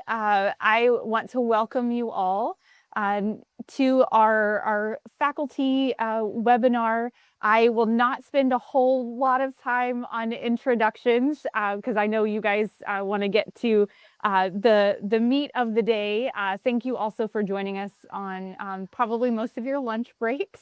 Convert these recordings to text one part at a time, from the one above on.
I want to welcome you all to our faculty webinar. I will not spend a whole lot of time on introductions because I know you guys want to get to the meat of the day. Thank you also for joining us on probably most of your lunch breaks.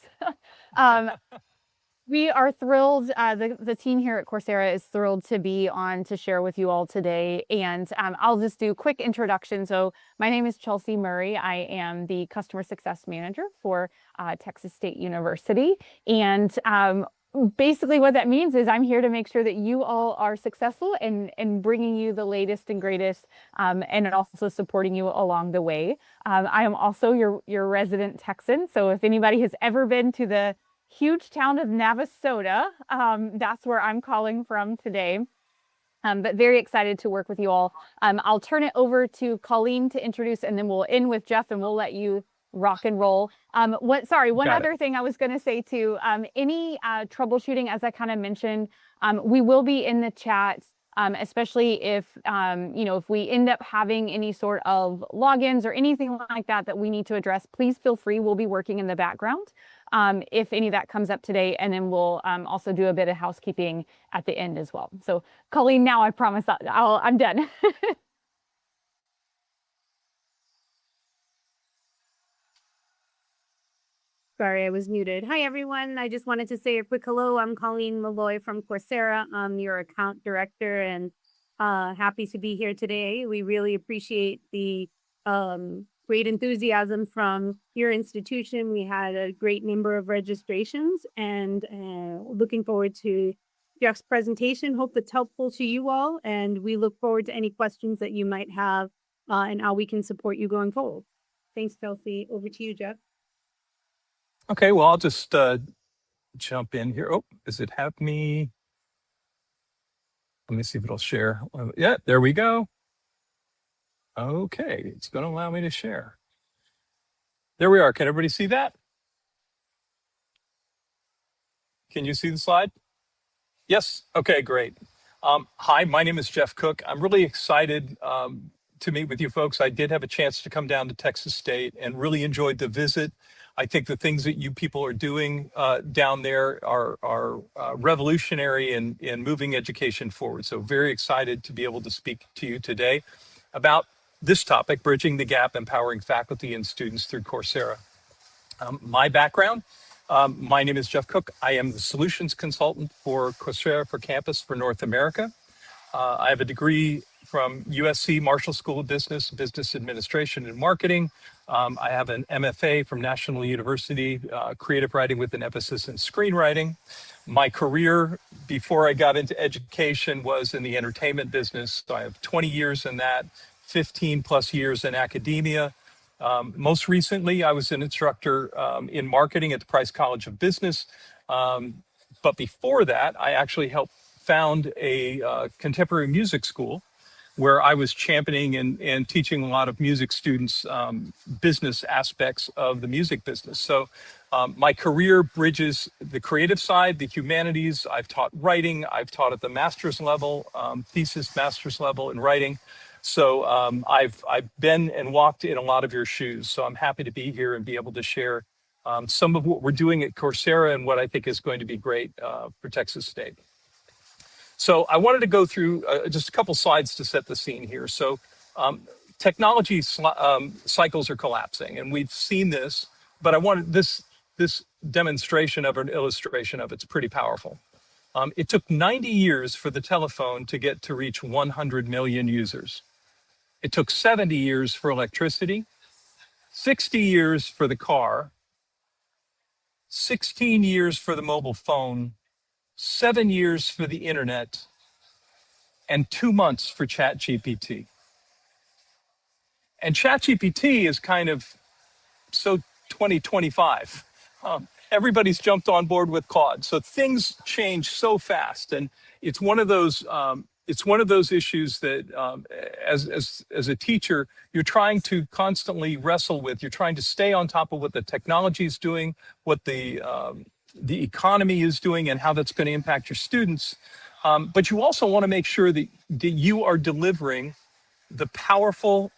We are thrilled, the team here at Coursera is thrilled to be on to share with you all today. And I'll just do a quick introduction. So my name is Chelsea Murray. I am the Customer Success Manager for Texas State University. And basically what that means is I'm here to make sure that you all are successful in bringing you the latest and greatest and also supporting you along the way. I am also your resident Texan. So if anybody has ever been to the huge town of Navasota, that's where I'm calling from today. But very excited to work with you all. I'll turn it over to Colleen to introduce, and then we'll end with Jeff, and we'll let you rock and roll. One other thing I was going to say too, any troubleshooting, as I kind of mentioned, we will be in the chat. Especially if, if we end up having any sort of logins or anything like that we need to address, please feel free. We'll be working in the background if any of that comes up today. And then we'll also do a bit of housekeeping at the end as well. So Colleen, now I promise I'm done. Sorry, I was muted. Hi, everyone. I just wanted to say a quick hello. I'm Colleen Malloy from Coursera. I'm your account director and happy to be here today. We really appreciate the great enthusiasm from your institution. We had a great number of registrations and looking forward to Jeff's presentation. Hope it's helpful to you all. And we look forward to any questions that you might have and how we can support you going forward. Thanks, Chelsea. Over to you, Jeff. Okay, well, I'll just jump in here. Oh, does it have me? Let me see if it'll share. Yeah, there we go. Okay, it's going to allow me to share. There we are. Can everybody see that? Can you see the slide? Yes? Okay, great. Hi, my name is Jeff Cook. I'm really excited to meet with you folks. I did have a chance to come down to Texas State and really enjoyed the visit. I think the things that you people are doing down there are revolutionary in moving education forward. So very excited to be able to speak to you today about this topic, bridging the gap, empowering faculty and students through Coursera. My background, my name is Jeff Cook. I am the solutions consultant for Coursera for Campus for North America. I have a degree from USC Marshall School of Business, Business Administration and Marketing. I have an MFA from National University, creative writing with an emphasis in screenwriting. My career before I got into education was in the entertainment business. So I have 20 years in that, 15 plus years in academia. Most recently, I was an instructor in marketing at the Price College of Business. But before that, I actually helped found a contemporary music school where I was championing and teaching a lot of music students business aspects of the music business. So my career bridges the creative side, the humanities. I've taught writing. I've taught at the master's level, thesis master's level in writing. So I've been and walked in a lot of your shoes. So I'm happy to be here and be able to share some of what we're doing at Coursera and what I think is going to be great for Texas State. So I wanted to go through just a couple slides to set the scene here. So technology cycles are collapsing, and we've seen this, but I wanted this demonstration of an illustration of it's pretty powerful. It took 90 years for the telephone to get to reach 100 million users. It took 70 years for electricity, 60 years for the car, 16 years for the mobile phone, 7 years for the internet, and 2 months for ChatGPT. And ChatGPT is kind of so 2025. Everybody's jumped on board with Claude. So things change so fast, and it's one of those issues that as a teacher, you're trying to constantly wrestle with. You're trying to stay on top of what the technology is doing, what the economy is doing, and how that's going to impact your students. But you also want to make sure that you are delivering the powerful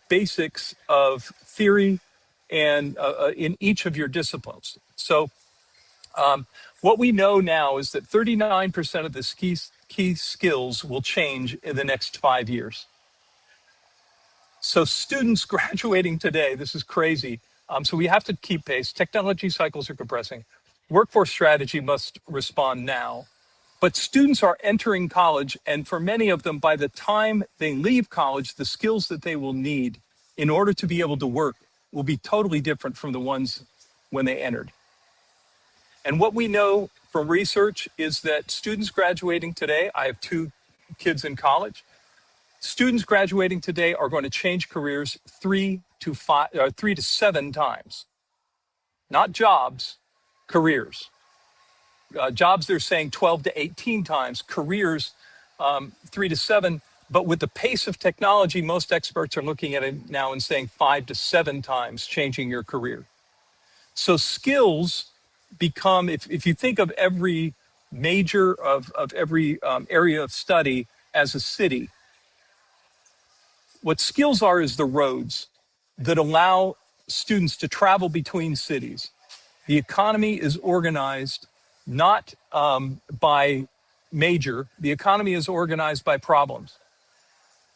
basics of theory and in each of your disciplines. So what we know now is that 39% of the key skills will change in the next 5 years. So students graduating today, this is crazy. So we have to keep pace. Technology cycles are compressing. Workforce strategy must respond now. But students are entering college, and for many of them, by the time they leave college, the skills that they will need in order to be able to work will be totally different from the ones when they entered. And what we know from research is that students graduating today, I have 2 kids in college, students graduating today are going to change careers 3 to 7 times. Not jobs, careers. Jobs, they're saying 12 to 18 times, careers 3 to 7. But with the pace of technology, most experts are looking at it now and saying 5 to 7 times changing your career. So skills become, if you think of every major of every area of study as a city, what skills are is the roads that allow students to travel between cities. The economy is organized not by major, the economy is organized by problems.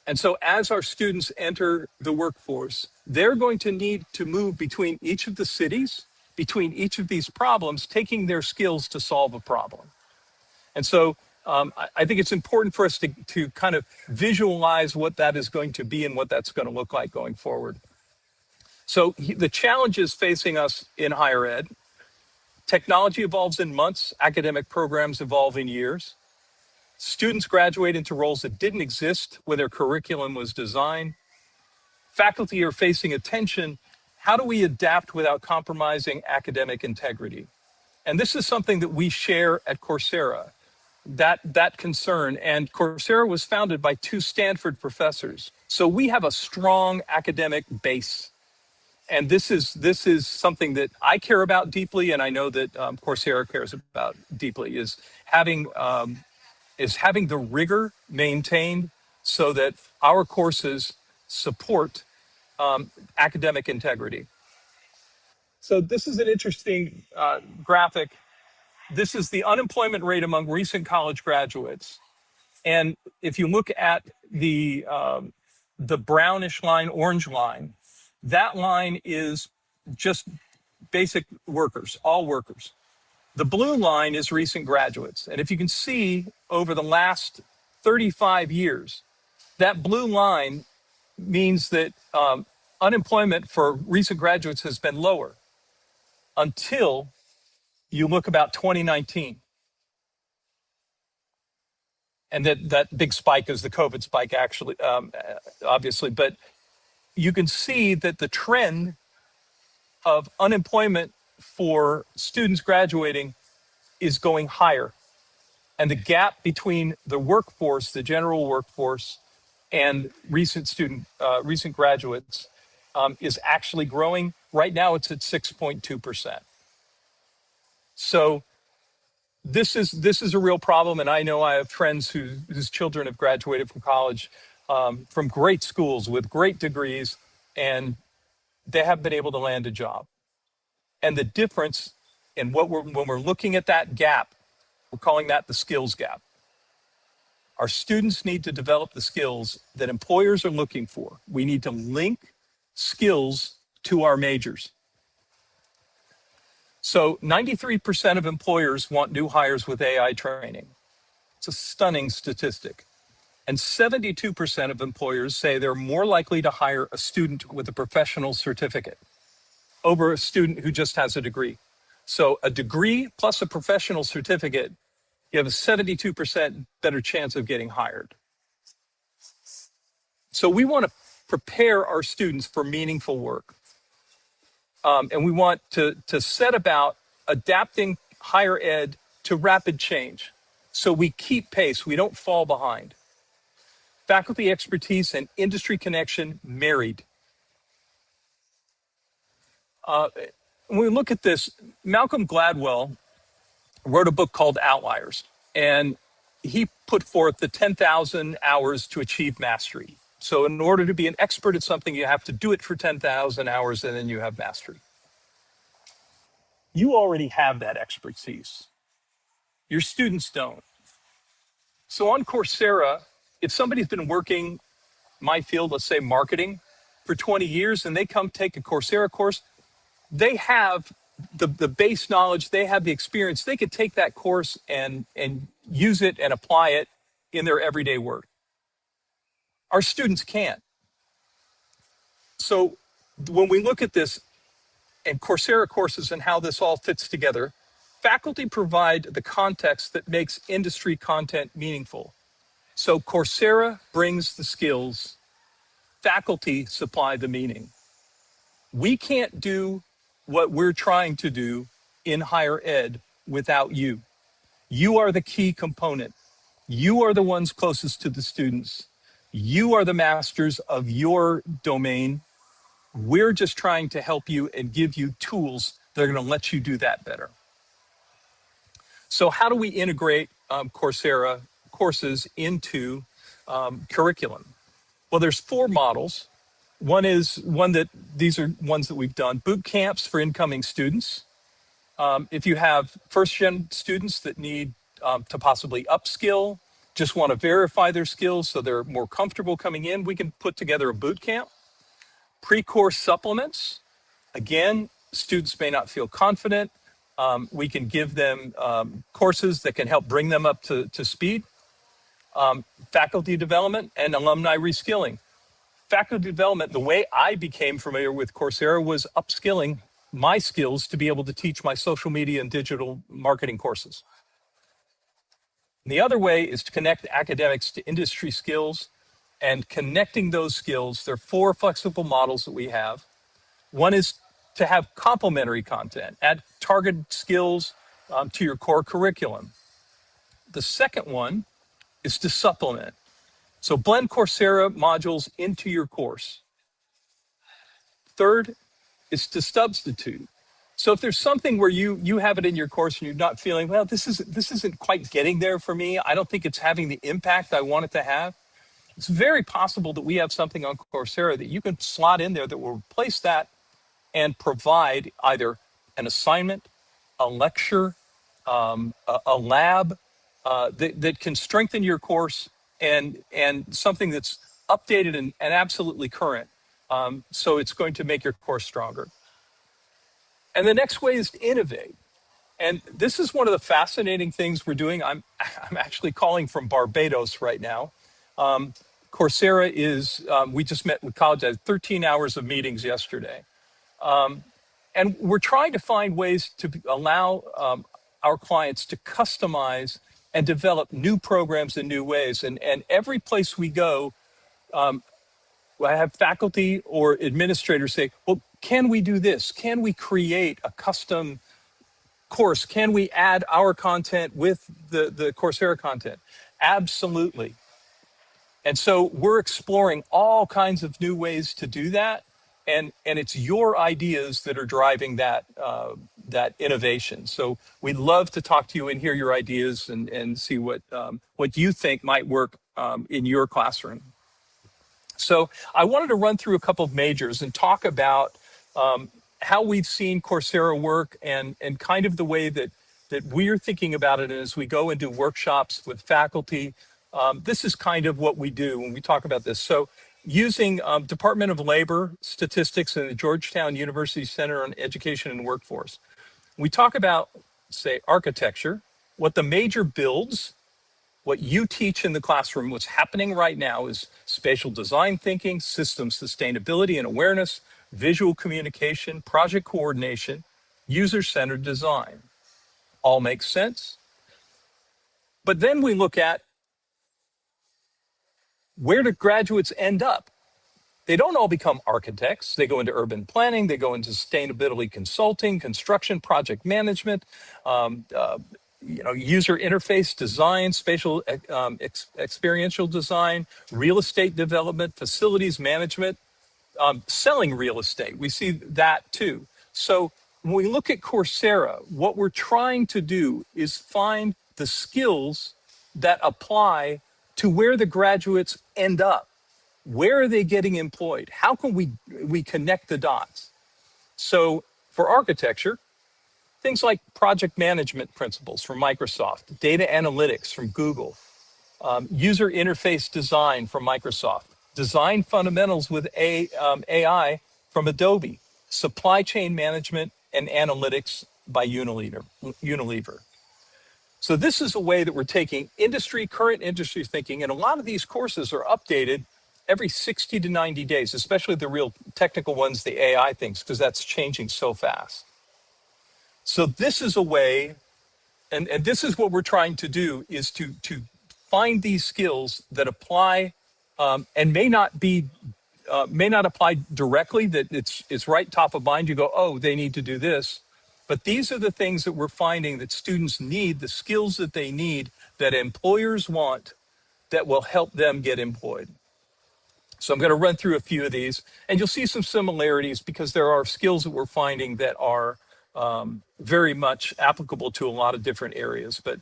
And so as our students enter the workforce, they're going to need to move between each of the cities, between each of these problems, taking their skills to solve a problem. And so I think it's important for us to kind of visualize what that is going to be and what that's going to look like going forward. So the challenges facing us in higher ed: technology evolves in months, academic programs evolve in years. Students graduate into roles that didn't exist when their curriculum was designed. Faculty are facing a tension. How do we adapt without compromising academic integrity? And this is something that we share at Coursera, that concern. And Coursera was founded by 2 Stanford professors. So we have a strong academic base. And this is something that I care about deeply, and I know that Coursera cares about deeply, is having the rigor maintained so that our courses support academic integrity. So this is an interesting graphic. This is the unemployment rate among recent college graduates. And if you look at the brownish line, orange line, that line is just basic workers, all workers. The blue line is recent graduates. And if you can see over the last 35 years, that blue line means that unemployment for recent graduates has been lower until you look about 2019. And that big spike is the COVID spike, actually, obviously. But you can see that the trend of unemployment for students graduating is going higher. And the gap between the workforce, the general workforce, and recent graduates is actually growing. Right now, it's at 6.2%. So this is a real problem, and I know I have friends whose children have graduated from college from great schools with great degrees, and they haven't been able to land a job. And the difference in when we're looking at that gap, we're calling that the skills gap. Our students need to develop the skills that employers are looking for. We need to link skills to our majors. So 93% of employers want new hires with AI training. It's a stunning statistic. And 72% of employers say they're more likely to hire a student with a professional certificate over a student who just has a degree. So a degree plus a professional certificate, you have a 72% better chance of getting hired. So we want to prepare our students for meaningful work. And we want to set about adapting higher ed to rapid change so we keep pace, we don't fall behind. Faculty expertise and industry connection married. When we look at this, Malcolm Gladwell wrote a book called Outliers, and he put forth the 10,000 hours to achieve mastery. So in order to be an expert at something, you have to do it for 10,000 hours and then you have mastery. You already have that expertise. Your students don't. So on Coursera, if somebody's been working my field, let's say marketing, for 20 years and they come take a Coursera course, they have the base knowledge, they have the experience, they could take that course and use it and apply it in their everyday work. Our students can't. So when we look at this and Coursera courses and how this all fits together, faculty provide the context that makes industry content meaningful. So Coursera brings the skills, faculty supply the meaning. We can't do what we're trying to do in higher ed without you. You are the key component. You are the ones closest to the students. You are the masters of your domain. We're just trying to help you and give you tools that are going to let you do that better. So how do we integrate Coursera courses into curriculum? Well, there's 4 models. These are ones that we've done. Boot camps for incoming students. If you have first-gen students that need to possibly upskill, just want to verify their skills so they're more comfortable coming in, we can put together a boot camp. Pre-course supplements. Again, students may not feel confident. We can give them courses that can help bring them up to speed. Faculty development and alumni reskilling. Faculty development, the way I became familiar with Coursera was upskilling my skills to be able to teach my social media and digital marketing courses. And the other way is to connect academics to industry skills and connecting those skills. There are 4 flexible models that we have. One is to have complementary content, add targeted skills to your core curriculum. The second one is to supplement. So blend Coursera modules into your course. Third is to substitute. So if there's something where you have it in your course and you're not feeling, well, this isn't quite getting there for me, I don't think it's having the impact I want it to have, it's very possible that we have something on Coursera that you can slot in there that will replace that and provide either an assignment, a lecture, a lab that can strengthen your course and something that's updated and absolutely current. So it's going to make your course stronger. And the next way is to innovate. And this is one of the fascinating things we're doing. I'm actually calling from Barbados right now. Coursera is, we just met with college. I had 13 hours of meetings yesterday. And we're trying to find ways to allow our clients to customize and develop new programs in new ways. And every place we go, I have faculty or administrators say, well, can we do this? Can we create a custom course? Can we add our content with the Coursera content? Absolutely. And so we're exploring all kinds of new ways to do that. And it's your ideas that are driving that innovation. So we'd love to talk to you and hear your ideas and see what you think might work in your classroom. So I wanted to run through a couple of majors and talk about how we've seen Coursera work and kind of the way that we're thinking about it as we go and do workshops with faculty. This is kind of what we do when we talk about this. So using Department of Labor statistics and the Georgetown University Center on Education and Workforce, we talk about, say, architecture, what the major builds. What you teach in the classroom, what's happening right now is spatial design thinking, system sustainability and awareness, visual communication, project coordination, user-centered design. All makes sense. But then we look at where do graduates end up? They don't all become architects. They go into urban planning. They go into sustainability consulting, construction, project management, user interface design, spatial experiential design, real estate development, facilities management, selling real estate. We see that too. So when we look at Coursera, what we're trying to do is find the skills that apply to where the graduates end up. Where are they getting employed? How can we connect the dots? So for architecture, things like project management principles from Microsoft, data analytics from Google, user interface design from Microsoft, design fundamentals with AI from Adobe, supply chain management and analytics by Unilever. So this is a way that we're taking current industry thinking, and a lot of these courses are updated every 60 to 90 days, especially the real technical ones, the AI things, because that's changing so fast. So this is a way, and this is what we're trying to do, is to find these skills that apply and may not apply directly, that it's right top of mind. You go, oh, they need to do this. But these are the things that we're finding that students need, the skills that they need, that employers want, that will help them get employed. So I'm going to run through a few of these, and you'll see some similarities because there are skills that we're finding that are very much applicable to a lot of different areas. But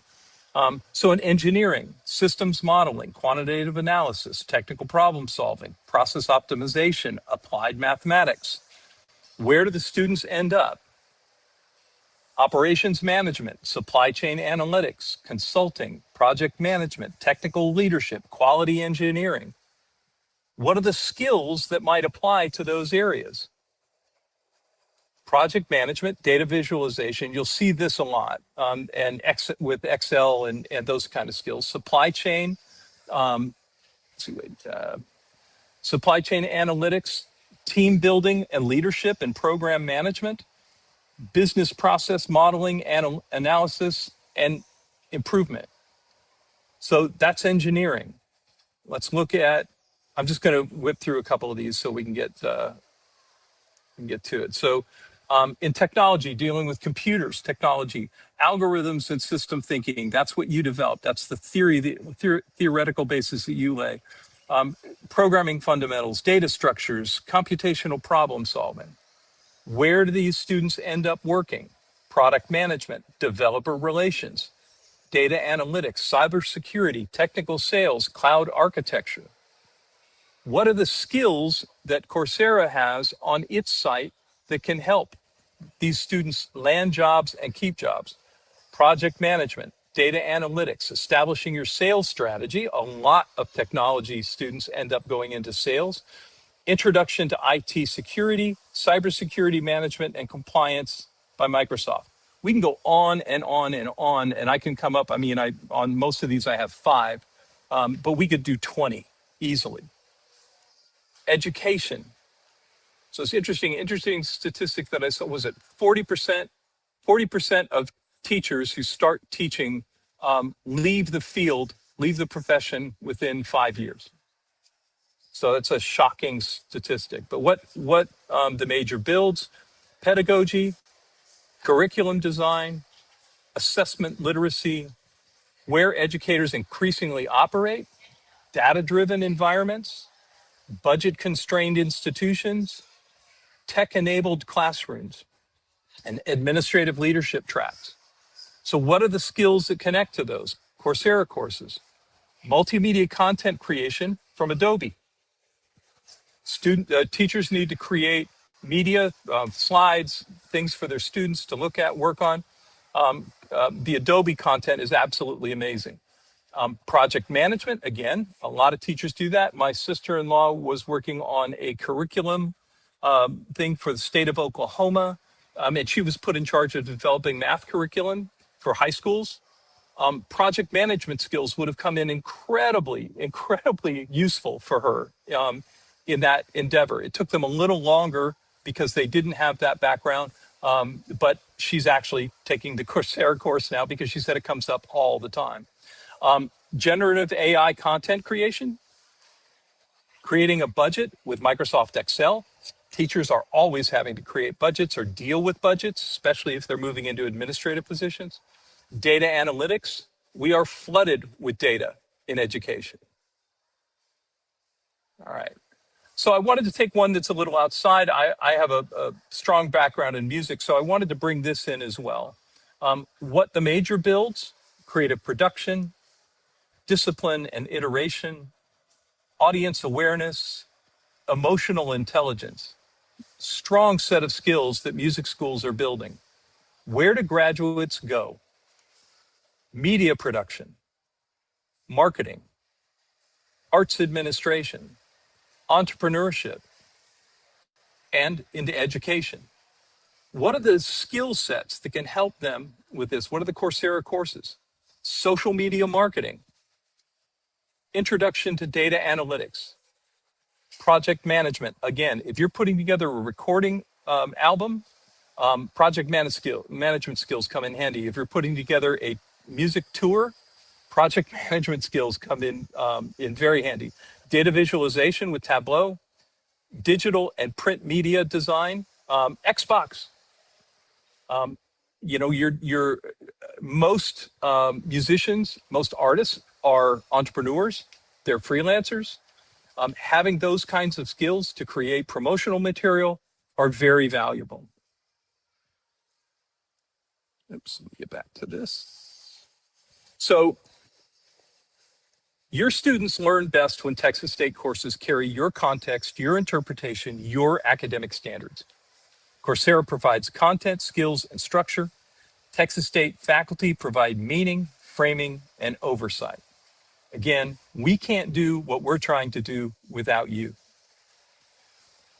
so in engineering, systems modeling, quantitative analysis, technical problem solving, process optimization, applied mathematics. Where do the students end up? Operations management, supply chain analytics, consulting, project management, technical leadership, quality engineering. What are the skills that might apply to those areas? Project management, data visualization, you'll see this a lot, and with Excel and those kind of skills. Supply chain, supply chain analytics, team building and leadership and program management, business process modeling and analysis and improvement. So that's engineering. Let's look at, I'm just going to whip through a couple of these so we can get to it. So in technology, dealing with computers, technology, algorithms and system thinking, that's what you develop. That's the theoretical basis that you lay. Programming fundamentals, data structures, computational problem solving. Where do these students end up working? Product management, developer relations, data analytics, cybersecurity, technical sales, cloud architecture. What are the skills that Coursera has on its site that can help these students land jobs and keep jobs? Project management, data analytics, establishing your sales strategy. A lot of technology students end up going into sales. Introduction to IT security, cybersecurity management, and compliance by Microsoft. We can go on and on and on, and I can come up, on most of these I have 5, but we could do 20 easily. Education. So it's interesting statistic that I saw was that 40% of teachers who start teaching leave the profession within 5 years. So it's a shocking statistic. But what the major builds: pedagogy, curriculum design, assessment literacy, where educators increasingly operate, data-driven environments, budget-constrained institutions, tech-enabled classrooms, and administrative leadership tracks. So what are the skills that connect to those? Coursera courses, multimedia content creation from Adobe. Teachers need to create media, slides, things for their students to look at, work on. The Adobe content is absolutely amazing. Project management, again, a lot of teachers do that. My sister-in-law was working on a curriculum thing for the state of Oklahoma, and she was put in charge of developing math curriculum for high schools. Project management skills would have come in incredibly useful for her in that endeavor. It took them a little longer because they didn't have that background, but she's actually taking the Coursera course now because she said it comes up all the time. Generative AI content creation, creating a budget with Microsoft Excel. Teachers are always having to create budgets or deal with budgets, especially if they're moving into administrative positions. Data analytics, we are flooded with data in education. All right. So I wanted to take one that's a little outside. I have a strong background in music, so I wanted to bring this in as well. What the major builds: creative production, discipline and iteration, audience awareness, emotional intelligence, strong set of skills that music schools are building. Where do graduates go? Media production, marketing, arts administration, entrepreneurship, and into education. What are the skill sets that can help them with this? What are the Coursera courses? Social media marketing, introduction to data analytics, project management. Again, if you're putting together a recording album, project management skills come in handy. If you're putting together a music tour, project management skills come in very handy. Data visualization with Tableau, digital and print media design, Xbox. You know, your most musicians, most artists are entrepreneurs. They're freelancers. Having those kinds of skills to create promotional material are very valuable. Oops, let me get back to this. So your students learn best when Texas State courses carry your context, your interpretation, your academic standards. Coursera provides content, skills, and structure. Texas State faculty provide meaning, framing, and oversight. Again, we can't do what we're trying to do without you.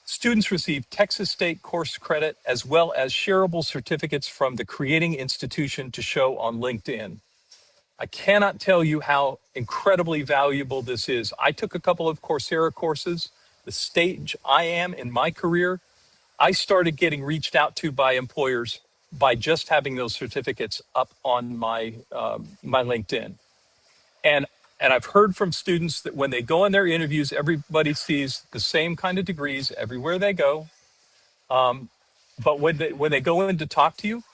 Students receive Texas State course credit as well as shareable certificates from the creating institution to show on LinkedIn. I cannot tell you how incredibly valuable this is. I took a couple of Coursera courses. The stage I am in my career, I started getting reached out to by employers by just having those certificates up on my LinkedIn. And I've heard from students that when they go in their interviews, everybody sees the same kind of degrees everywhere they go. But when they go in to talk to you,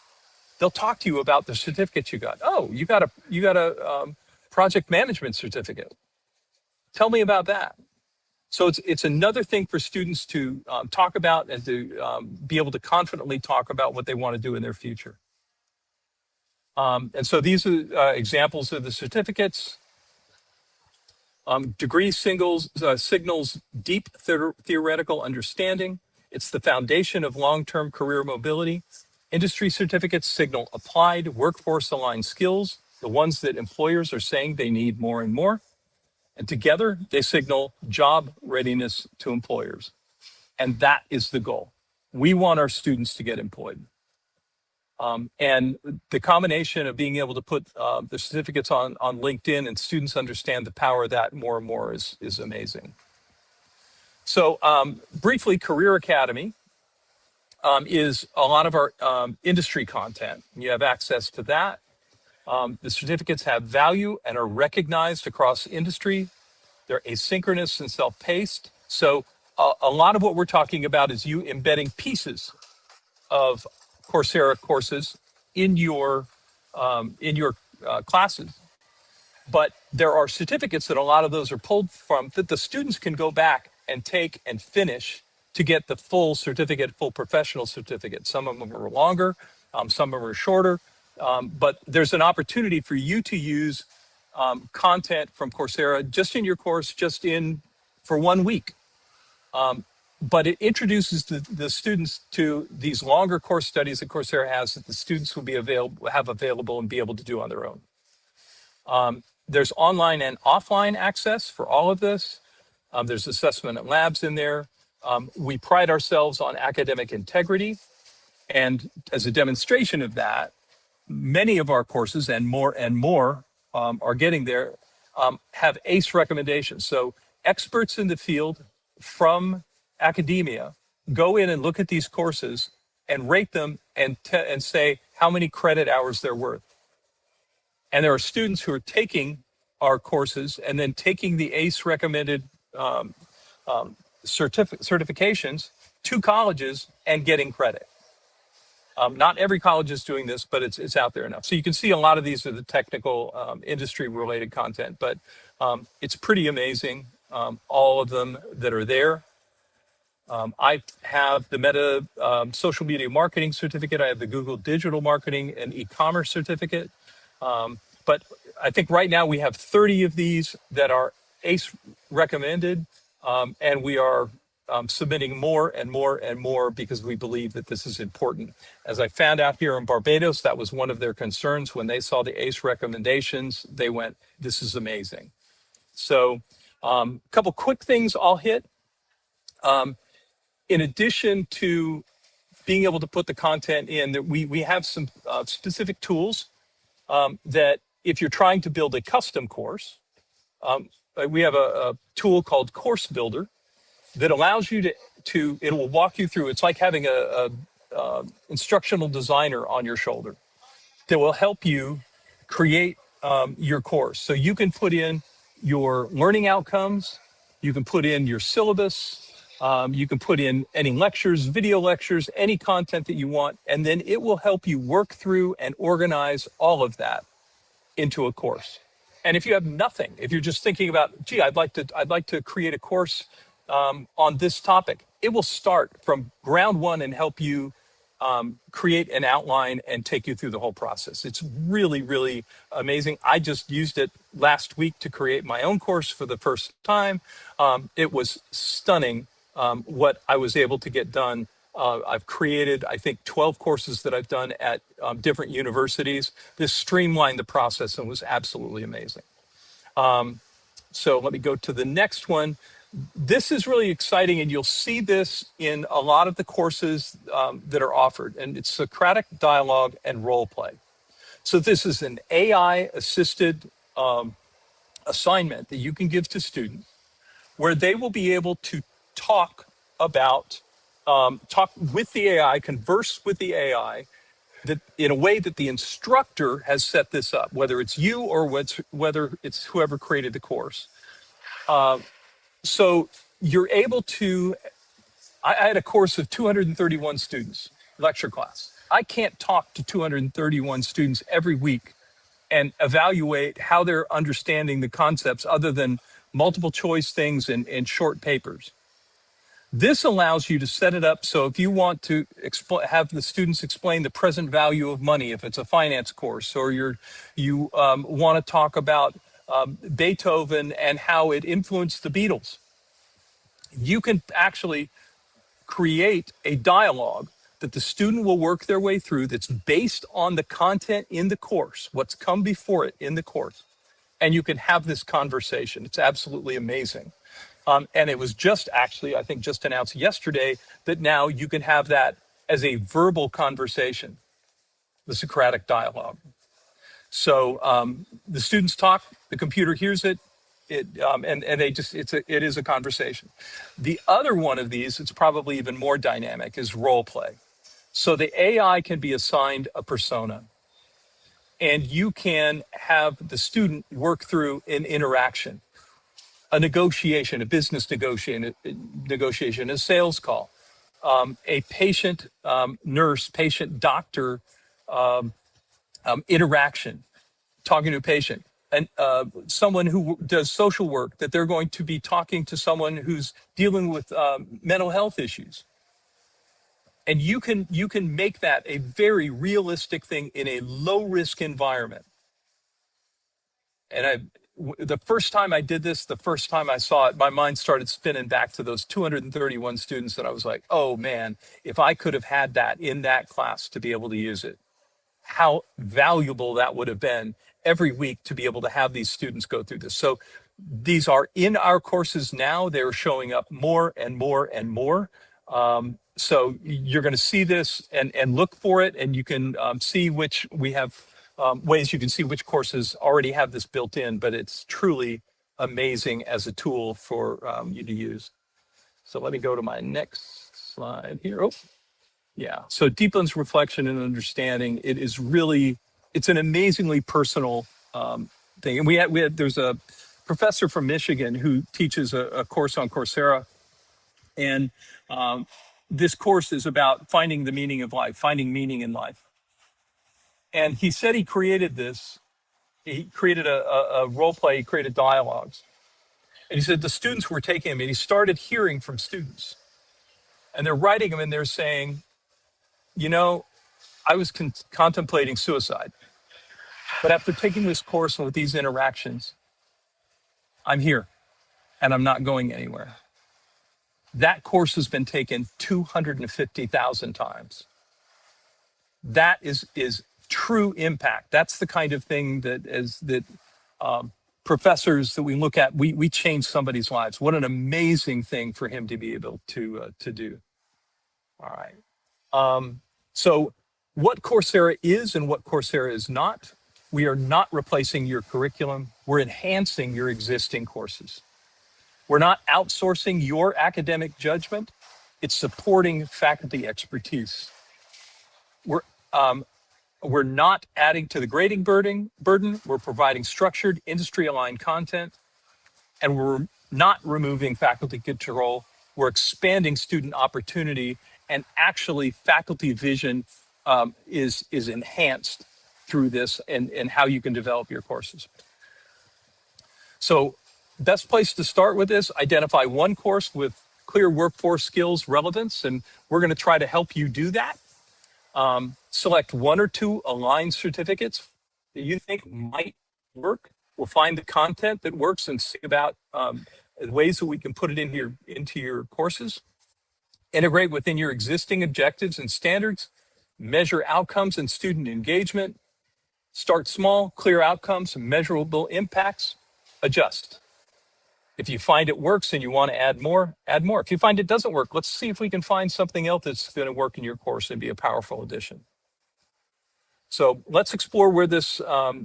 they'll talk to you about the certificates you got. Oh, you got a project management certificate. Tell me about that. So it's another thing for students to talk about and to be able to confidently talk about what they want to do in their future. And so these are examples of the certificates. Degree signals deep theoretical understanding. It's the foundation of long-term career mobility. Industry certificates signal applied, workforce-aligned skills, the ones that employers are saying they need more and more. And together, they signal job readiness to employers. And that is the goal. We want our students to get employed. And the combination of being able to put the certificates on LinkedIn and students understand the power of that more and more is amazing. So briefly, Career Academy is a lot of our industry content. You have access to that. The certificates have value and are recognized across industry. They're asynchronous and self-paced. So a lot of what we're talking about is you embedding pieces of Coursera courses in your classes. But there are certificates that a lot of those are pulled from that the students can go back and take and finish to get the full certificate, full professional certificate. Some of them are longer, some of them are shorter, but there's an opportunity for you to use content from Coursera just in your course, for 1 week. But it introduces the students to these longer course studies that Coursera has that the students will have available and be able to do on their own. There's online and offline access for all of this. There's assessment and labs in there. We pride ourselves on academic integrity. And as a demonstration of that, many of our courses and more are getting there, have ACE recommendations. So experts in the field from academia go in and look at these courses and rate them and say how many credit hours they're worth. And there are students who are taking our courses and then taking the ACE recommended certifications to colleges and getting credit. Not every college is doing this, but it's out there enough. So you can see a lot of these are the technical industry related content, but it's pretty amazing, all of them that are there. I have the Meta social media marketing certificate. I have the Google digital marketing and e-commerce certificate. But I think right now we have 30 of these that are ACE recommended, and we are submitting more and more and more because we believe that this is important. As I found out here in Barbados, that was one of their concerns when they saw the ACE recommendations. They went, "This is amazing." So, a couple quick things I'll hit. In addition to being able to put the content in, that we have some specific tools that if you're trying to build a custom course, we have a tool called Course Builder that allows you to it will walk you through. It's like having a instructional designer on your shoulder that will help you create your course. So you can put in your learning outcomes, you can put in your syllabus, you can put in any lectures, video lectures, any content that you want, and then it will help you work through and organize all of that into a course. And if you have nothing, if you're just thinking about, gee, I'd like to create a course on this topic, it will start from ground one and help you create an outline and take you through the whole process. It's really, really amazing. I just used it last week to create my own course for the first time. It was stunning what I was able to get done. I've created, I think, 12 courses that I've done at different universities. This streamlined the process and was absolutely amazing. So let me go to the next one. This is really exciting, and you'll see this in a lot of the courses that are offered, and it's Socratic dialogue and role play. So this is an AI-assisted assignment that you can give to students where they will be able to talk with the AI, converse with the AI, that in a way that the instructor has set this up, whether it's you or whether it's whoever created the course. So you're able to, I had a course of 231 students, lecture class. I can't talk to 231 students every week and evaluate how they're understanding the concepts other than multiple choice things and short papers. This allows you to set it up so if you want to have the students explain the present value of money, if it's a finance course, or you want to talk about Beethoven and how it influenced the Beatles, you can actually create a dialogue that the student will work their way through that's based on the content in the course, what's come before it in the course, and you can have this conversation. It's absolutely amazing. And it was just actually, I think, just announced yesterday that now you can have that as a verbal conversation, the Socratic dialogue. So the students talk, the computer hears it, and it is a conversation. The other one of these, it's probably even more dynamic, is role play. So the AI can be assigned a persona, and you can have the student work through an interaction, a negotiation, a business negotiation, a sales call, a patient nurse, patient doctor interaction, talking to a patient, and someone who does social work, that they're going to be talking to someone who's dealing with mental health issues. And you can make that a very realistic thing in a low risk environment. And the first time I did this, the first time I saw it, my mind started spinning back to those 231 students, and I was like, oh man, if I could have had that in that class to be able to use it, how valuable that would have been every week to be able to have these students go through this. So these are in our courses now. They're showing up more and more and more. So you're going to see this and look for it, and you can see which we have ways you can see which courses already have this built in, but it's truly amazing as a tool for you to use. So let me go to my next slide here. Oh, yeah. So deepens reflection and understanding. It's an amazingly personal thing. And there's a professor from Michigan who teaches a course on Coursera. And this course is about finding the meaning of life, finding meaning in life. And he said he created this. He created a role play, he created dialogues. And he said the students were taking him, and he started hearing from students. And they're writing them, and they're saying, you know, I was contemplating suicide. But after taking this course and with these interactions, I'm here. and I'm not going anywhere. That course has been taken 250,000 times. That is true impact. That's the kind of thing that professors that we look at, we change somebody's lives. What an amazing thing for him to be able to do. All right. So what Coursera is and what Coursera is not, we are not replacing your curriculum. We're enhancing your existing courses. We're not outsourcing your academic judgment. It's supporting faculty expertise. We're not adding to the grading burden. We're providing structured, industry-aligned content, and we're not removing faculty control. We're expanding student opportunity, and actually faculty vision is enhanced through this and how you can develop your courses. So best place to start with this, identify one course with clear workforce skills relevance, and we're going to try to help you do that. Select one or two aligned certificates that you think might work. We'll find the content that works and see about ways that we can put it into your courses. Integrate within your existing objectives and standards. Measure outcomes and student engagement. Start small, clear outcomes, and measurable impacts. Adjust. If you find it works and you want to add more, add more. If you find it doesn't work, let's see if we can find something else that's going to work in your course and be a powerful addition. So let's explore where this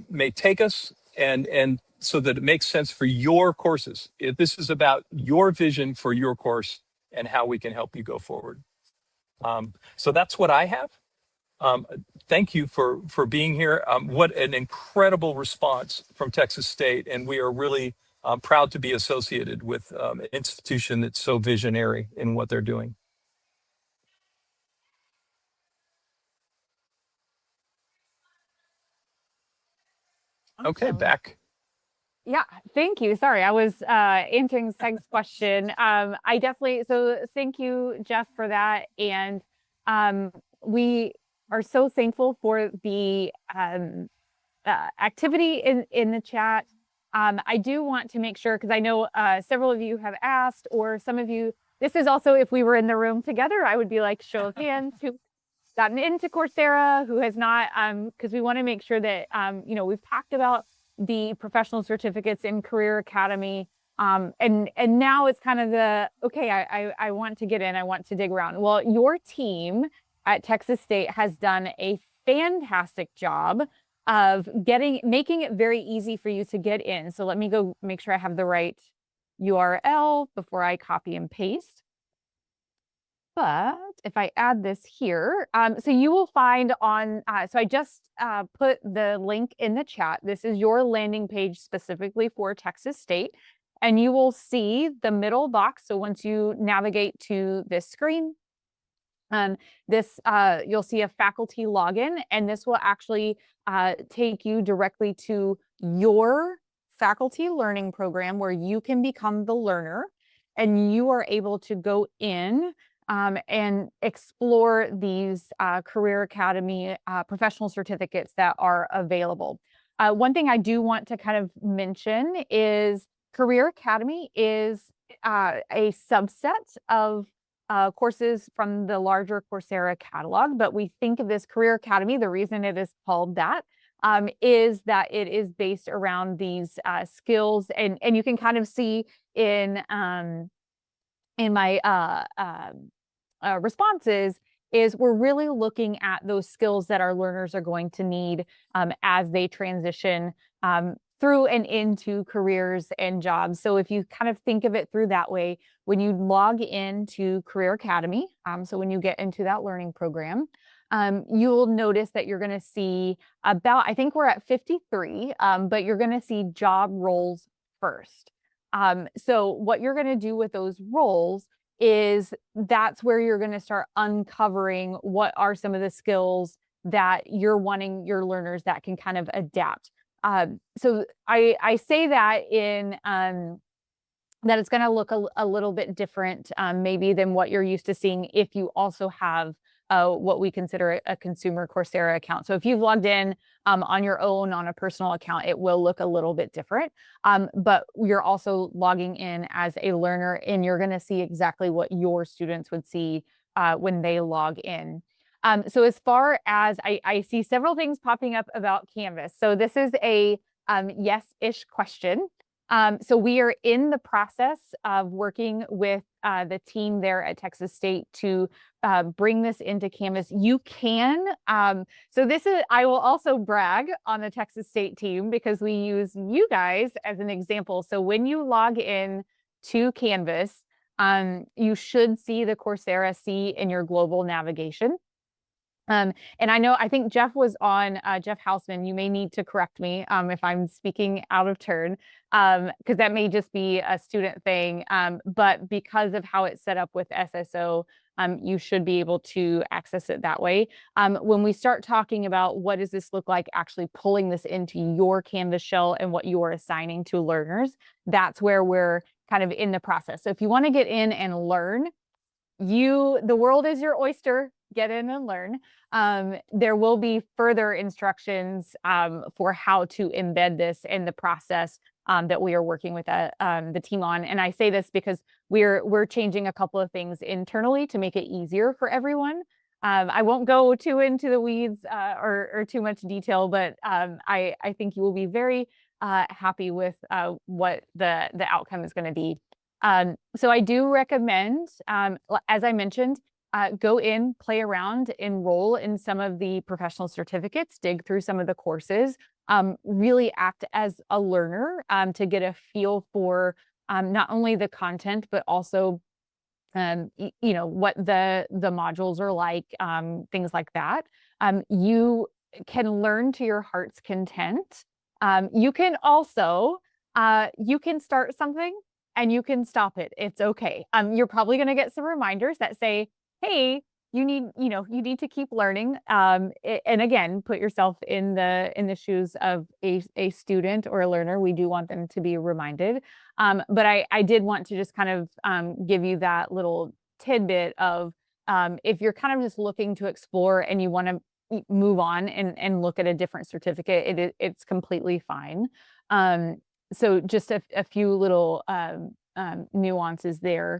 may take us and so that it makes sense for your courses. This is about your vision for your course and how we can help you go forward. So that's what I have. Thank you for being here. What an incredible response from Texas State, and we are really proud to be associated with an institution that's so visionary in what they're doing. Okay, Awesome. back. Yeah, thank you. Sorry, I was answering Seg's question. I definitely, so thank you, Jeff, for that. And we are so thankful for the activity in the chat. I do want to make sure, because I know several of you have asked, or some of you, this is also if we were in the room together, I would be like, show of hands who gotten into Coursera, who has not, because we want to make sure that, you know, we've talked about the professional certificates in Career Academy. And now it's kind of the, okay, I want to get in, I want to dig around. Well, your team at Texas State has done a fantastic job of making it very easy for you to get in. So let me go make sure I have the right URL before I copy and paste. But if I add this here, so you will find on, so I just put the link in the chat. This is your landing page specifically for Texas State. And you will see the middle box. So once you navigate to this screen, you'll see a faculty login, and this will actually take you directly to your faculty learning program where you can become the learner, and you are able to go in and explore these Career Academy professional certificates that are available. One thing I do want to kind of mention is Career Academy is a subset of courses from the larger Coursera catalog, but we think of this Career Academy, the reason it is called that is that it is based around these skills, and you can kind of see in my responses is we're really looking at those skills that our learners are going to need as they transition through and into careers and jobs. So if you kind of think of it through that way, when you log into Career Academy, so when you get into that learning program, you'll notice that you're going to see about, I think we're at 53, but you're going to see job roles first. So what you're going to do with those roles is that's where you're going to start uncovering what are some of the skills that you're wanting your learners that can kind of adapt. So I say that in that it's going to look a little bit different maybe than what you're used to seeing if you also have what we consider a consumer Coursera account. So if you've logged in on your own on a personal account, it will look a little bit different. But you're also logging in as a learner, and you're going to see exactly what your students would see when they log in. So as far as I see several things popping up about Canvas. So this is a yes-ish question. So we are in the process of working with the team there at Texas State to bring this into Canvas. You can, so this is, I will also brag on the Texas State team because we use you guys as an example. So when you log in to Canvas, you should see the Coursera C in your global navigation. And I think Jeff was on, Jeff Hausman. You may need to correct me if I'm speaking out of turn, because that may just be a student thing. But because of how it's set up with SSO, you should be able to access it that way. When we start talking about what does this look like actually pulling this into your Canvas shell and what you are assigning to learners, that's where we're kind of in the process. So if you want to get in and learn, the world is your oyster. Get in and learn. There will be further instructions for how to embed this in the process that we are working with the team on. And I say this because we're changing a couple of things internally to make it easier for everyone. I won't go too into the weeds or too much detail, but I think you will be very happy with what the outcome is going to be. So I do recommend, as I mentioned, go in, play around, enroll in some of the professional certificates, dig through some of the courses, really act as a learner to get a feel for not only the content, but also what the modules are like, things like that. You can learn to your heart's content. You can also, you can start something and you can stop it. It's okay. You're probably going to get some reminders that say, hey, you need to keep learning. And again, put yourself in the shoes of a student or a learner. We do want them to be reminded. But I did want to just kind of give you that little tidbit of if you're kind of just looking to explore and you want to move on and look at a different certificate, it's completely fine. So just a few little nuances there.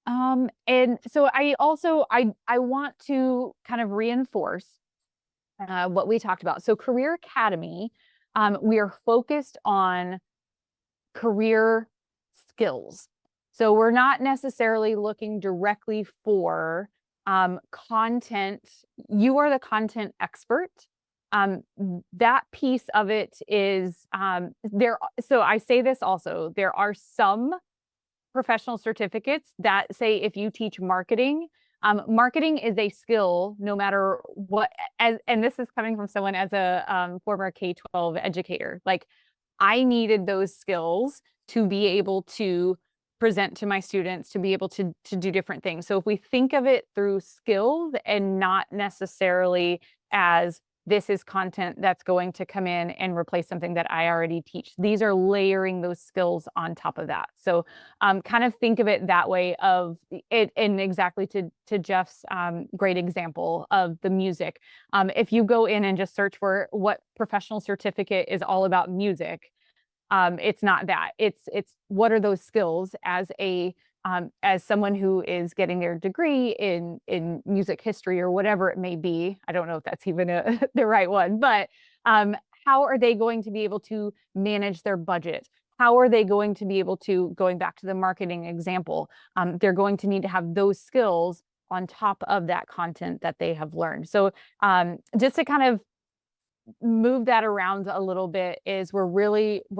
And so I want to kind of reinforce what we talked about. So Career Academy, we are focused on career skills. So we're not necessarily looking directly for content. You are the content expert. That piece of it is there. So I say this also, there are some professional certificates that say if you teach marketing, marketing is a skill no matter what, and this is coming from someone as a former K-12 educator. Like, I needed those skills to be able to present to my students, to be able to do different things. So if we think of it through skills and not necessarily as this is content that's going to come in and replace something that I already teach, these are layering those skills on top of that. So kind of think of it that way of it, and exactly to Jeff's great example of the music. If you go in and just search for what professional certificate is all about music, it's not that. It's what are those skills as someone who is getting their degree in music history or whatever it may be. I don't know if that's even the right one, but how are they going to be able to manage their budget? How are they going to be able to, going back to the marketing example, they're going to need to have those skills on top of that content that they have learned. So just to kind of move that around a little bit is we're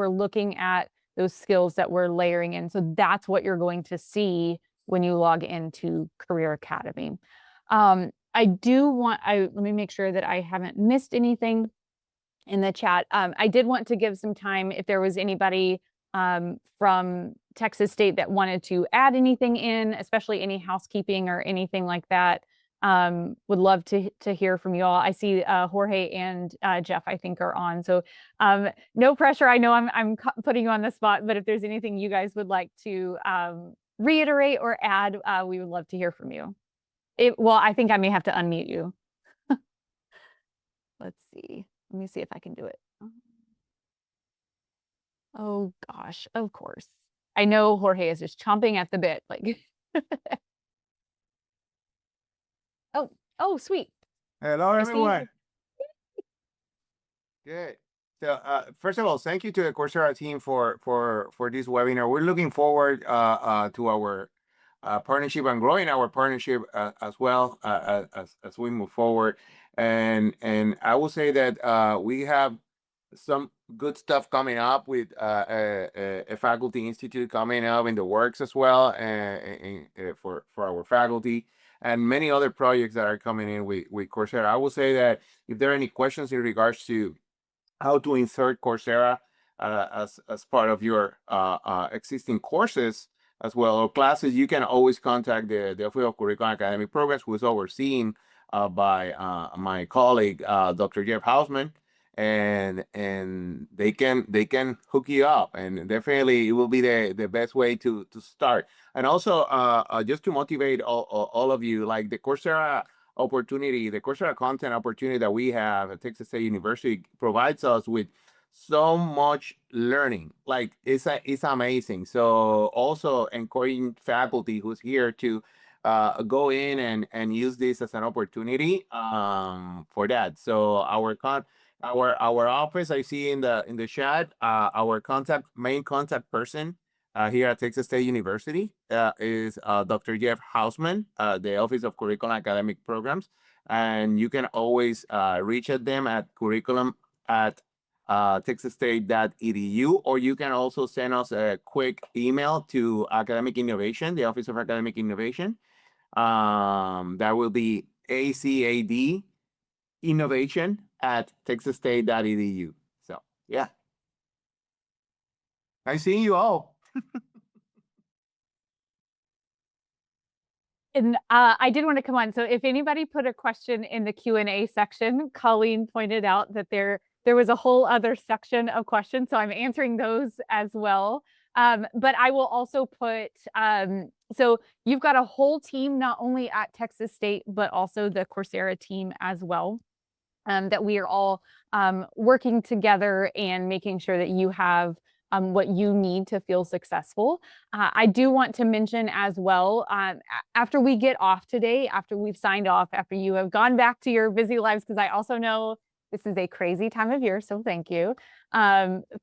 looking at those skills that we're layering in. So that's what you're going to see when you log into Career Academy. Let me make sure that I haven't missed anything in the chat. I did want to give some time if there was anybody from Texas State that wanted to add anything in, especially any housekeeping or anything like that. Would love to hear from you all. I see Jorge and Jeff, I think, are on. So no pressure. I know I'm putting you on the spot, but if there's anything you guys would like to reiterate or add, we would love to hear from you. Well, I think I may have to unmute you. Let's see. Let me see if I can do it. Oh gosh, of course. I know Jorge is just chomping at the bit. Like, oh, oh, sweet. Hello, I see you. everyone. Good. So, first of all, thank you to the Coursera team for this webinar. We're looking forward to our partnership and growing our partnership as well as we move forward. And I will say that we have some good stuff coming up with a faculty institute coming up in the works as well, for our faculty, and many other projects that are coming in with Coursera. I will say that if there are any questions in regards to how to insert Coursera as part of your existing courses as well, or classes, you can always contact the Office of Curriculum and Academic Programs, who is overseen by my colleague, Dr. Jeff Hausman, and they can hook you up, and definitely it will be the best way to start. And also, just to motivate all of you, like the Coursera opportunity, the Coursera content opportunity that we have at Texas State University provides us with so much learning. Like it's amazing. So also encouraging faculty who's here to go in and use this as an opportunity for that. So our office, I see in the chat, our main contact person here at Texas State University is Dr. Jeff Hausman, the Office of Curriculum and Academic Programs. And you can always reach at them at curriculum at texasstate.edu, or you can also send us a quick email to Academic Innovation, the Office of Academic Innovation. That will be ACAD innovation at texasstate.edu. So, yeah. Nice seeing you all. And I did want to come on. So if anybody put a question in the Q&A section, Colleen pointed out that there was a whole other section of questions. So I'm answering those as well. But I will also put, so you've got a whole team, not only at Texas State, but also the Coursera team as well, that we are all working together and making sure that you have what you need to feel successful. I do want to mention as well, after we get off today, after we've signed off, after you have gone back to your busy lives, because I also know this is a crazy time of year, so thank you.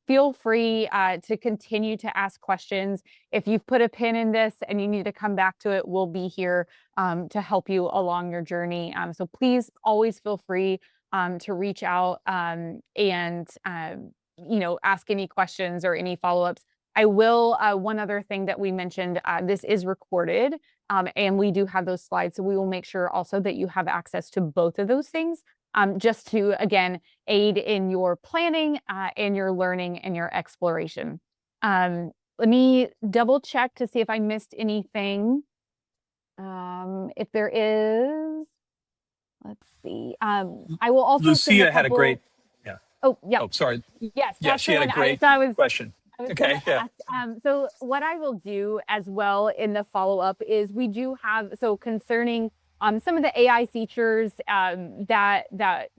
Feel free to continue to ask questions. If you've put a pin in this and you need to come back to it, we'll be here to help you along your journey. So please always feel free to reach out and ask any questions or any follow-ups. I will, one other thing that we mentioned, this is recorded and we do have those slides. So we will make sure also that you have access to both of those things, just to, again, aid in your planning and your learning and your exploration. Let me double check to see if I missed anything. If there is, let's see. I will also Lucia had a great, yeah. Oh, yeah. Oh, sorry. Yes. Yeah, she had a great question. I was Okay, yeah. ask, so what I will do as well in the follow-up is we do have, so concerning some of the AI features that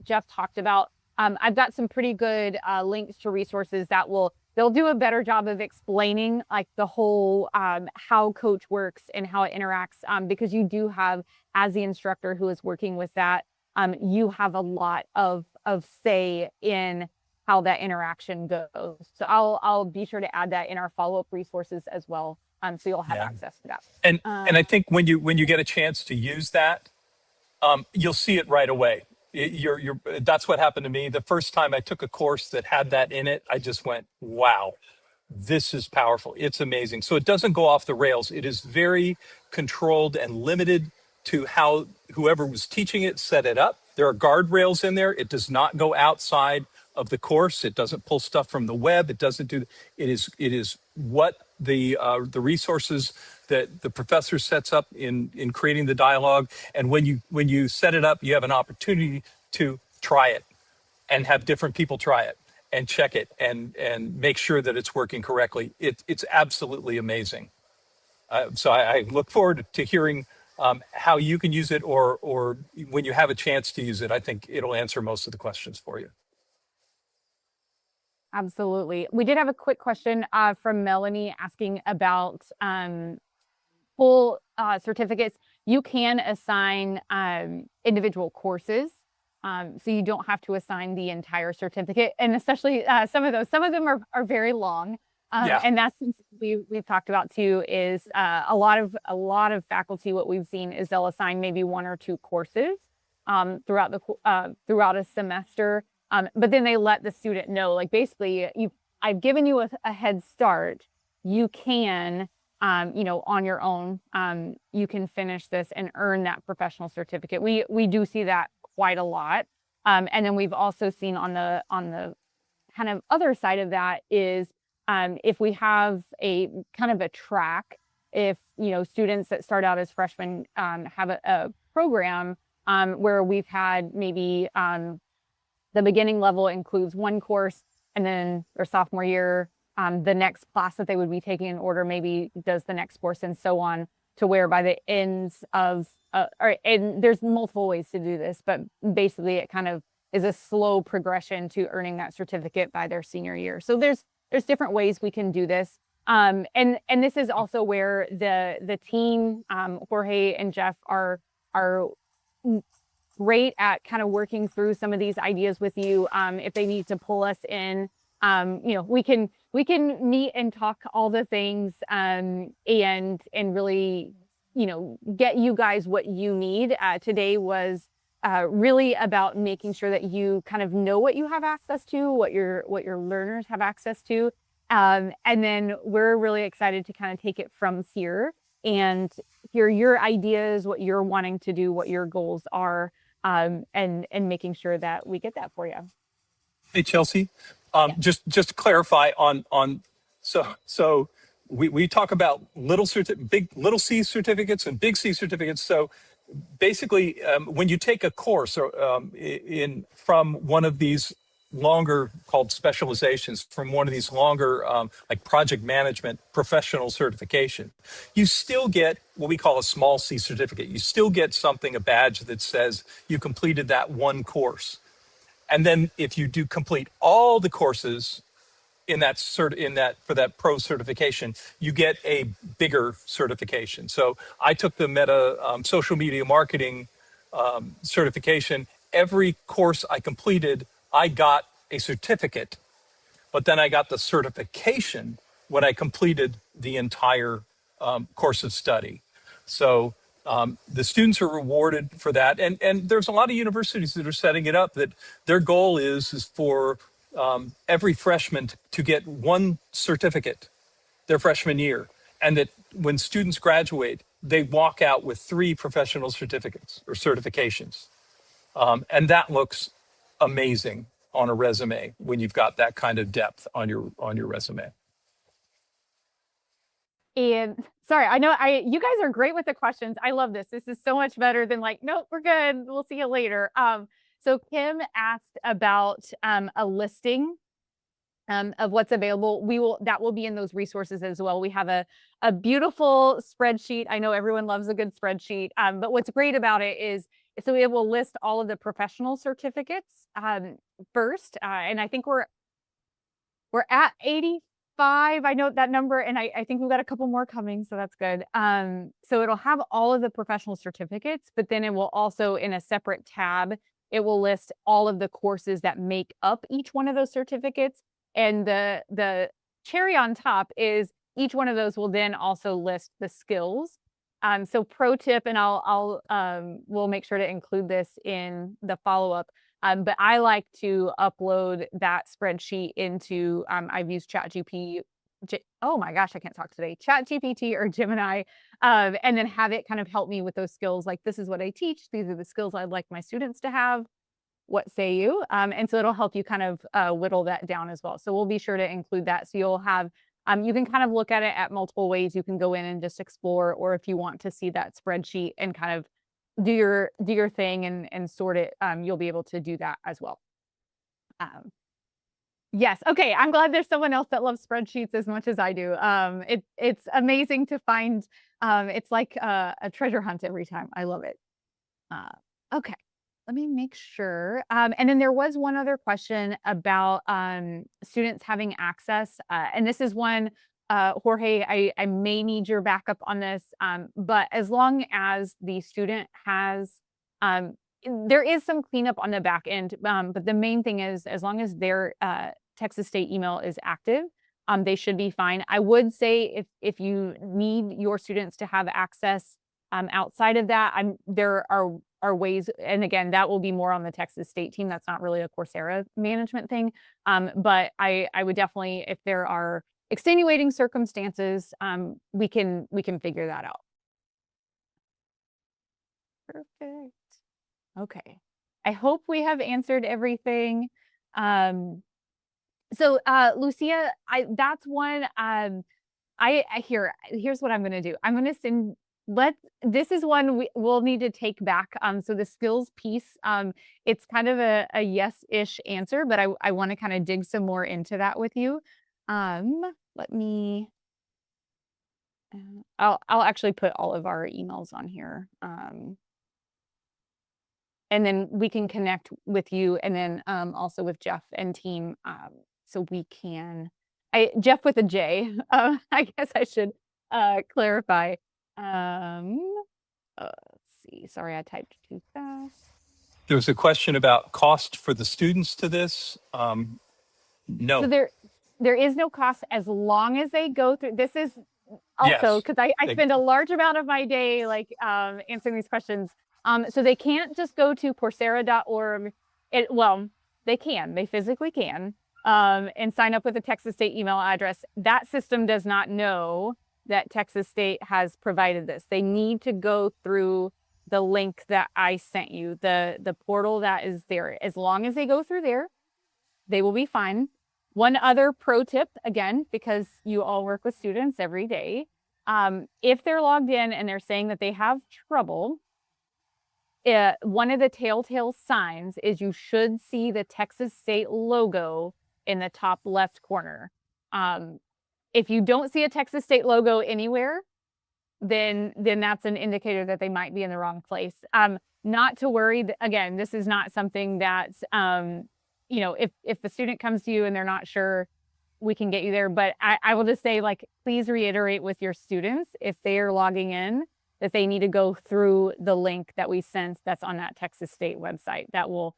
Jeff talked about, I've got some pretty good links to resources that they'll do a better job of explaining like the whole how coach works and how it interacts, because you do have, as the instructor who is working with that, you have a lot of say in how that interaction goes. So I'll be sure to add that in our follow-up resources as well. So you'll have access to that. And I think when you get a chance to use that, you'll see it right away. That's what happened to me. The first time I took a course that had that in it, I just went, wow, this is powerful. It's amazing. So it doesn't go off the rails. It is very controlled and limited to how whoever was teaching it set it up. There are guardrails in there. It does not go outside of the course. It doesn't pull stuff from the web. It doesn't do. It is what the resources that the professor sets up in creating the dialogue. And when you set it up, you have an opportunity to try it and have different people try it and check it and make sure that it's working correctly. It's absolutely amazing. So I look forward to hearing how you can use it, or when you have a chance to use it. I think it'll answer most of the questions for you. Absolutely. We did have a quick question from Melanie asking about full certificates. You can assign individual courses. So you don't have to assign the entire certificate. And especially some of them are very long. Yeah. And that's something we've talked about too, is a lot of faculty, what we've seen is they'll assign maybe 1 or 2 courses throughout a semester. But then they let the student know, like, basically, I've given you a head start. You can, on your own, you can finish this and earn that professional certificate. We do see that quite a lot. And then we've also seen on the kind of other side of that is if we have a kind of a track, if students that start out as freshmen have a program where we've had maybe the beginning level includes 1 course, and then their sophomore year, the next class that they would be taking in order maybe does the next course, and so on, to where by the ends of, and there's multiple ways to do this, but basically it kind of is a slow progression to earning that certificate by their senior year. So there's different ways we can do this. And this is also where the team, Jorge and Jeff, are great at kind of working through some of these ideas with you. If they need to pull us in, we can meet and talk all the things, and really, get you guys what you need. Today was really about making sure that you kind of know what you have access to, what your learners have access to. And then we're really excited to kind of take it from here and hear your ideas, what you're wanting to do, what your goals are, and making sure that we get that for you. Hey, Chelsea, just to clarify on so we talk about little C certificates and big C certificates. So basically, when you take a course or from one of these longer, called specializations, from one of these longer like project management professional certification, you still get what we call a small C certificate. You still get a badge that says you completed that 1 course. And then if you do complete all the courses in that for that pro certification, you get a bigger certification. So I took the Meta social media marketing certification. Every course I completed, I got a certificate, but then I got the certification when I completed the entire course of study. So the students are rewarded for that. And there's a lot of universities that are setting it up that their goal is for every freshman to get 1 certificate their freshman year. And that when students graduate, they walk out with 3 professional certificates or certifications. And that looks amazing on a resume when you've got that kind of depth on your resume. And sorry, I know you guys are great with the questions. I love this. This is so much better than like, nope, we're good. We'll see you later. So Kim asked about a listing of what's available. That will be in those resources as well. We have a beautiful spreadsheet. I know everyone loves a good spreadsheet, but what's great about it is, so it will list all of the professional certificates first, and I think we're at 85. I know that number, and I think we've got a couple more coming, so that's good. So it'll have all of the professional certificates, but then it will also, in a separate tab, it will list all of the courses that make up each one of those certificates. And the cherry on top is each one of those will then also list the skills. So pro tip, and we'll make sure to include this in the follow-up. But I like to upload that spreadsheet into, I've used ChatGPT. Oh my gosh, I can't talk today. ChatGPT or Gemini, and then have it kind of help me with those skills. Like, this is what I teach. These are the skills I'd like my students to have. What say you? And so it'll help you kind of whittle that down as well. So we'll be sure to include that. So you'll have, you can kind of look at it at multiple ways. You can go in and just explore, or if you want to see that spreadsheet and kind of do your thing and sort it, you'll be able to do that as well. Yes. Okay. I'm glad there's someone else that loves spreadsheets as much as I do. It's amazing to find. It's like a treasure hunt every time. I love it. Uh, okay. Let me make sure. And then there was one other question about students having access. And this is one, Jorge, I may need your backup on this. But as long as the student has, um, there is some cleanup on the back end. But the main thing is, as long as their Texas State email is active, they should be fine. I would say if you need your students to have access outside of that, there are ways, and again, that will be more on the Texas State team. That's not really a Coursera management thing. But I would definitely, if there are extenuating circumstances, we can figure that out. Perfect. Okay. I hope we have answered everything. So Lucia, that's one here's what I'm gonna do. I'm gonna send this is one we'll need to take back. So the skills piece, it's kind of a yes-ish answer, but I want to kind of dig some more into that with you. Let me I'll actually put all of our emails on here. And then we can connect with you and then also with Jeff and team. So we can Jeff with a J. I guess I should clarify. Let's see. Sorry, I typed too fast. There was a question about cost for the students to this. So No. there is no cost as long as they go through. This is also Yes. because I spend a large amount of my day like answering these questions. So they can't just go to Coursera.org. Well, they physically can, and sign up with a Texas State email address. That system does not know that Texas State has provided this. They need to go through the link that I sent you, the portal that is there. As long as they go through there, they will be fine. One other pro tip, again, because you all work with students every day, if they're logged in and they're saying that they have trouble, one of the telltale signs is you should see the Texas State logo in the top left corner. If you don't see a Texas State logo anywhere, then that's an indicator that they might be in the wrong place. Not to worry. Again, this is not something that if the student comes to you and they're not sure, we can get you there. But I will just say, like, please reiterate with your students if they are logging in that they need to go through the link that we sent that's on that Texas State website. That will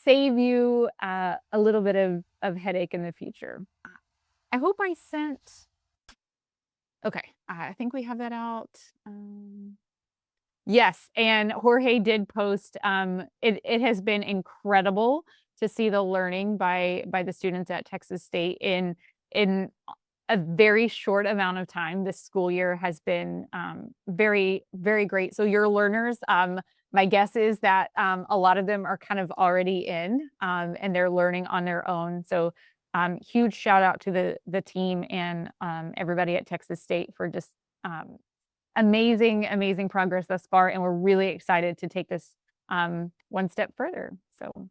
save you a little bit of headache in the future. I hope I sent. Okay, I think we have that out. Yes, and Jorge did post. It has been incredible to see the learning by the students at Texas State in a very short amount of time. This school year has been very, very great. So your learners, my guess is that a lot of them are kind of already in and they're learning on their own. So huge shout out to the team and everybody at Texas State for just amazing progress thus far. And we're really excited to take this one step further. So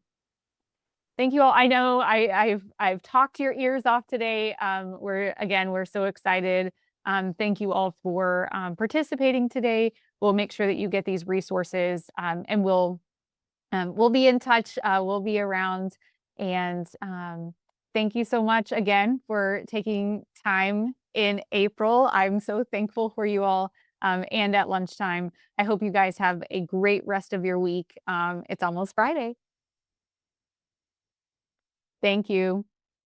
thank you all. I know I've talked your ears off today. We're so excited. Thank you all for participating today. We'll make sure that you get these resources, and we'll be in touch. We'll be around. And thank you so much again for taking time in April. I'm so thankful for you all. And at lunchtime, I hope you guys have a great rest of your week. It's almost Friday. Thank you.